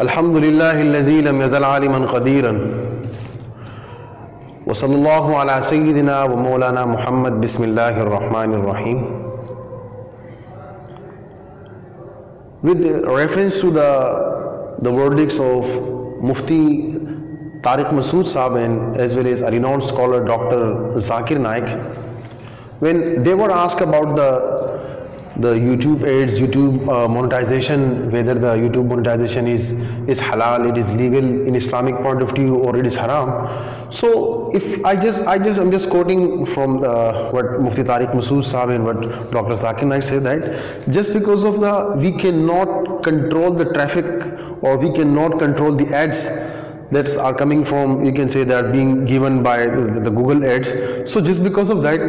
अल्हम्दुलिल्लाहिल्लज़ी lump यज़ल आलिमन क़दीरन व सल्लल्लाहु अला सय्यिदिना व मौलाना मुहम्मद बिस्मिल्लाहिर रहमानिर रहीम. With reference to the verdicts of Mufti Tariq Masood Saab and as well as a renowned scholar Dr. Zakir Naik, when they were asked about the YouTube ads, YouTube monetization, whether the YouTube monetization is halal, it is legal in Islamic point of view, or it is haram. So if I'm just quoting from what Mufti Tariq Masood Saab and what Dr. Zakir Naik said, that just because of we cannot control the traffic, or we cannot control the ads that are coming from, you can say, they are being given by the Google ads. So just because of that,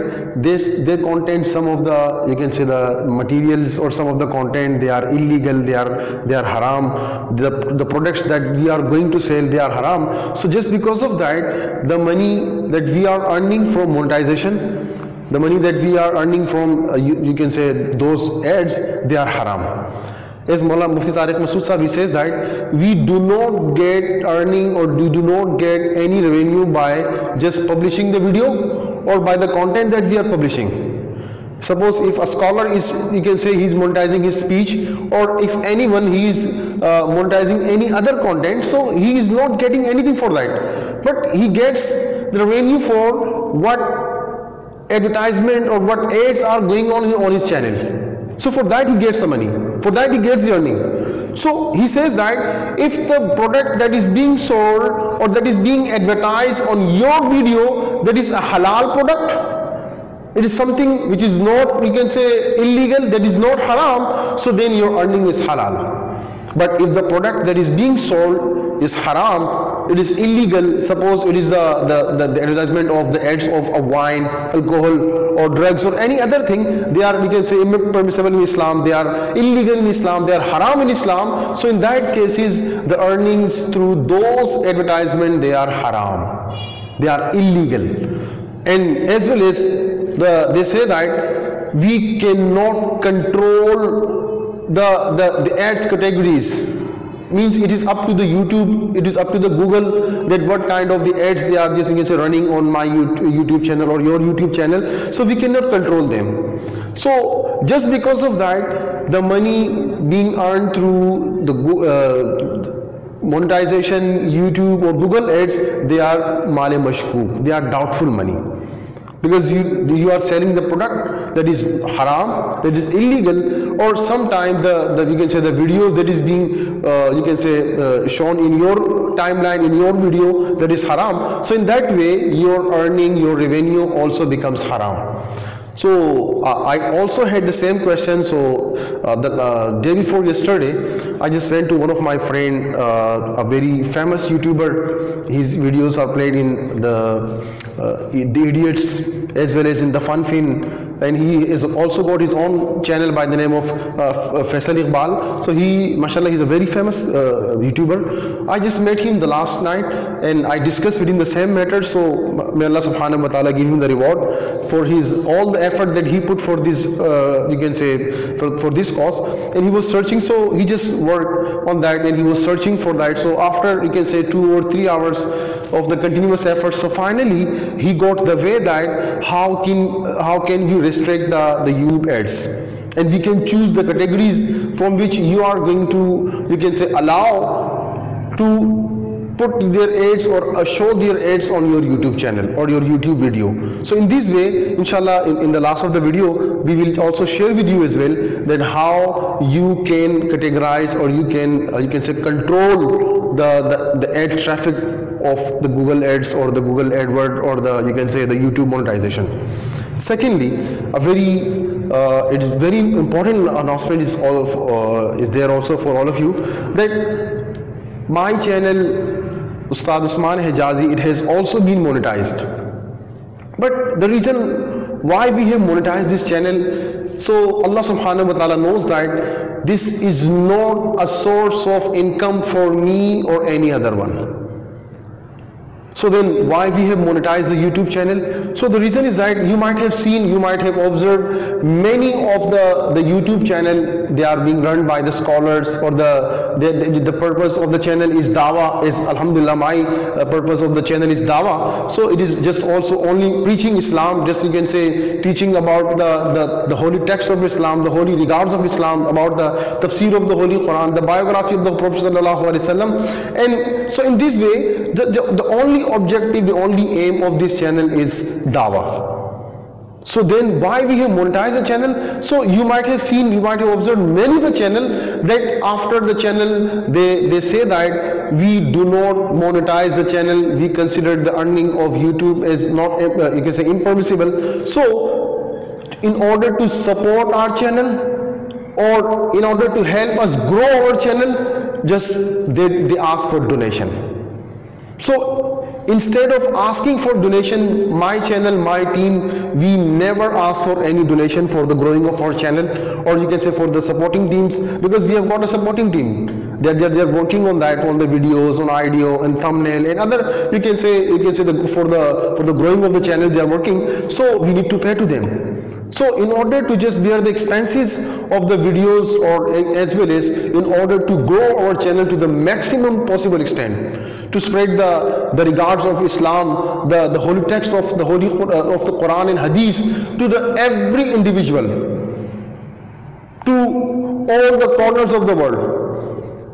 they contain some of the, you can say, the materials or some of the content, they are illegal, they are haram. The products that we are going to sell, they are haram. So just because of that, the money that we are earning from monetization, the money that we are earning from, you can say, those ads, they are haram. As Maulana Mufti Tariq Masood Sahib, he says that we do not get earning, or we do not get any revenue by just publishing the video or by the content that we are publishing. Suppose if a scholar is, you can say, he is monetizing his speech, or if anyone, he is monetizing any other content, so he is not getting anything for that, but he gets the revenue for what advertisement or what ads are going on his channel. So for that he gets the money, for that he gets the earning. So he says that if the product that is being sold or that is being advertised on your video, that is a halal product, it is something which is not, you can say, illegal, that is not haram, so then your earning is halal. But if the product that is being sold is haram, it is illegal, suppose it is the advertisement of the ads of a wine, alcohol or drugs or any other thing, they are, we can say, impermissible in Islam, they are illegal in Islam, they are haram in Islam. So in that cases, the earnings through those advertisements, they are haram, they are illegal. And as well as they say that we cannot control the ads categories, means it is up to the YouTube, it is up to the Google, that what kind of the ads they are just, you can say, running on my YouTube channel or your YouTube channel. So we cannot control them. So just because of that, the money being earned through the monetization, YouTube or Google ads, they are male mashkook, they are doubtful money. Because you are selling the product that is haram, that is illegal, or sometimes you can say the video that is being you can say shown in your timeline, in your video, that is haram. So in that way, your earning, your revenue also becomes haram. So I also had the same question. So the day before yesterday, I just went to one of my friend, a very famous YouTuber. His videos are played in the Idiots as well as in the Funfin, and he is also got his own channel by the name of Faisal Iqbal. So he, mashallah, he's a very famous YouTuber. I just met him the last night and I discussed with him the same matter. So may Allah subhanahu wa ta'ala give him the reward for his all the effort that he put for this, you can say, for this cause. And he was searching, so he just worked on that and he was searching for that. So after, you can say, 2 or 3 hours of the continuous effort, so finally he got the way that how can we restrict the YouTube ads, and we can choose the categories from which you are going to, you can say, allow to put their ads or show their ads on your YouTube channel or your YouTube video. So in this way, inshallah, in the last of the video, we will also share with you as well that how you can categorize, or you can say control the ad traffic of the Google ads or the Google AdWords or the, you can say, the YouTube monetization. Secondly, it is very important announcement is there also for all of you, that my channel Ustad Usman Hijazi, it has also been monetized. But the reason why we have monetized this channel, so Allah subhanahu wa ta'ala knows that this is not a source of income for me or any other one. So then why we have monetized the YouTube channel? So the reason is that you might have seen, you might have observed many of the YouTube channel, they are being run by the scholars, or the purpose of the channel is dawah, is alhamdulillah my purpose of the channel is dawah. So it is just also only preaching Islam, just you can say teaching about the holy text of Islam, the holy regards of Islam, about the tafsir of the Holy Quran, the biography of the Prophet sallallahu alaihi wasallam. And so in this way, the only objective, the only aim of this channel is dawah. So then why we have monetized the channel? So you might have seen, you might have observed many of the channel that after the channel they say that we do not monetize the channel, we consider the earning of YouTube as not you can say impermissible. So in order to support our channel, or in order to help us grow our channel, just they ask for donation. So instead of asking for donation, my channel, my team, we never ask for any donation for the growing of our channel, or you can say for the supporting teams, because we have got a supporting team. They're working on that, on the videos, on audio and thumbnail and other, you can say for the growing of the channel they are working. So we need to pay to them. So in order to just bear the expenses of the videos, or as well as in order to grow our channel to the maximum possible extent, to spread the regards of Islam, the holy text of the holy of the Quran and Hadith to the every individual, to all the corners of the world,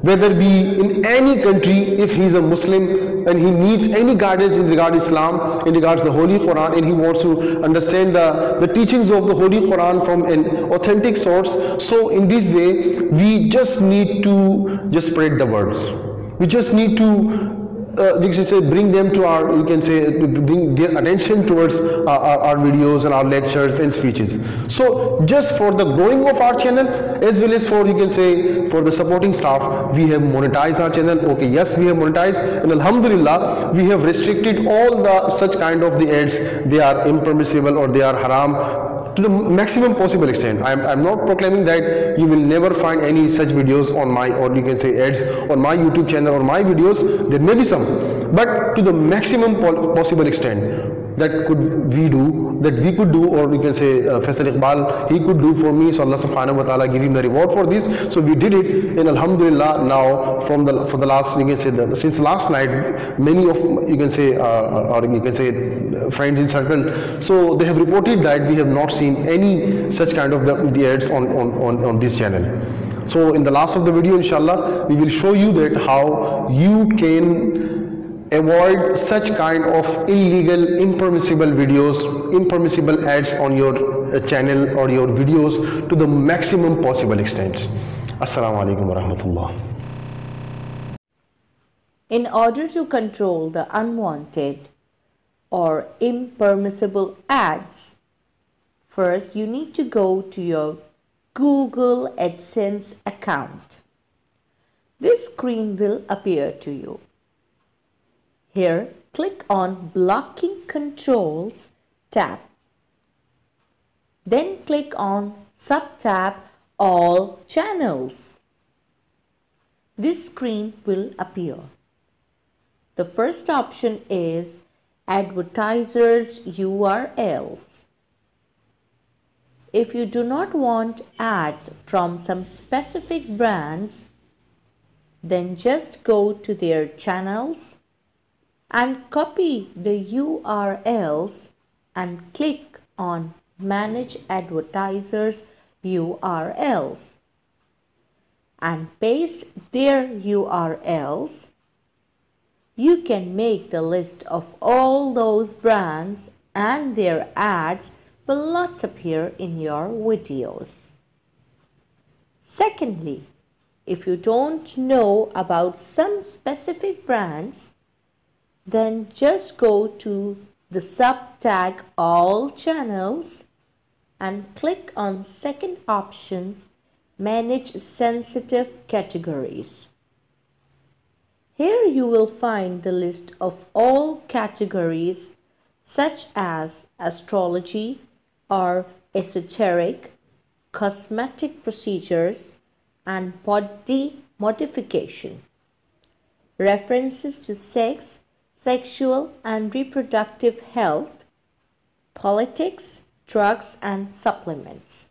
whether be in any country, if he is a Muslim and he needs any guidance in regard Islam, in regards the Holy Quran, and he wants to understand the teachings of the Holy Quran from an authentic source. So in this way, we just need to just spread the word. We just need to you can say bring them to our, you can say bring their attention towards our videos and our lectures and speeches. So just for the growing of our channel, as well as for, you can say, for the supporting staff, we have monetized our channel. Okay, yes, we have monetized, and alhamdulillah we have restricted all the such kind of the ads. They are impermissible or they are haram to the maximum possible extent. I'm not proclaiming that you will never find any such videos on my, or you can say ads on my YouTube channel or my videos. There may be some, but to the maximum possible extent that we could do, or you can say Faisal Iqbal, he could do for me. So Allah subhanahu wa ta'ala give him the reward for this. So we did it, and alhamdulillah now for the last, you can say since last night, many of, you can say or you can say friends in circle, so they have reported that we have not seen any such kind of the ads on this channel. So in the last of the video, inshallah, we will show you that how you can avoid such kind of illegal, impermissible videos, impermissible ads on your channel or your videos to the maximum possible extent. Assalamu alaikum wa rahmatullah. In order to control the unwanted or impermissible ads, first you need to go to your Google AdSense account. This screen will appear to you. Here, click on Blocking Controls tab. Then click on Sub-tab All Channels. This screen will appear. The first option is Advertisers URLs. If you do not want ads from some specific brands, then just go to their channels and copy the URLs and click on Manage Advertisers URLs and paste their URLs. You can make the list of all those brands and their ads will not appear in your videos. Secondly, if you don't know about some specific brands, then just go to the sub-tag All Channels and click on second option, Manage Sensitive Categories. Here you will find the list of all categories such as astrology or esoteric, cosmetic procedures, and body modification. References to sex, sexual and reproductive health, politics, drugs, and supplements.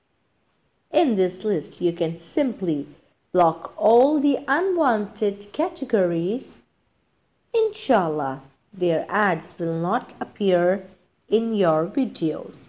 In this list, you can simply block all the unwanted categories. Inshallah, their ads will not appear in your videos.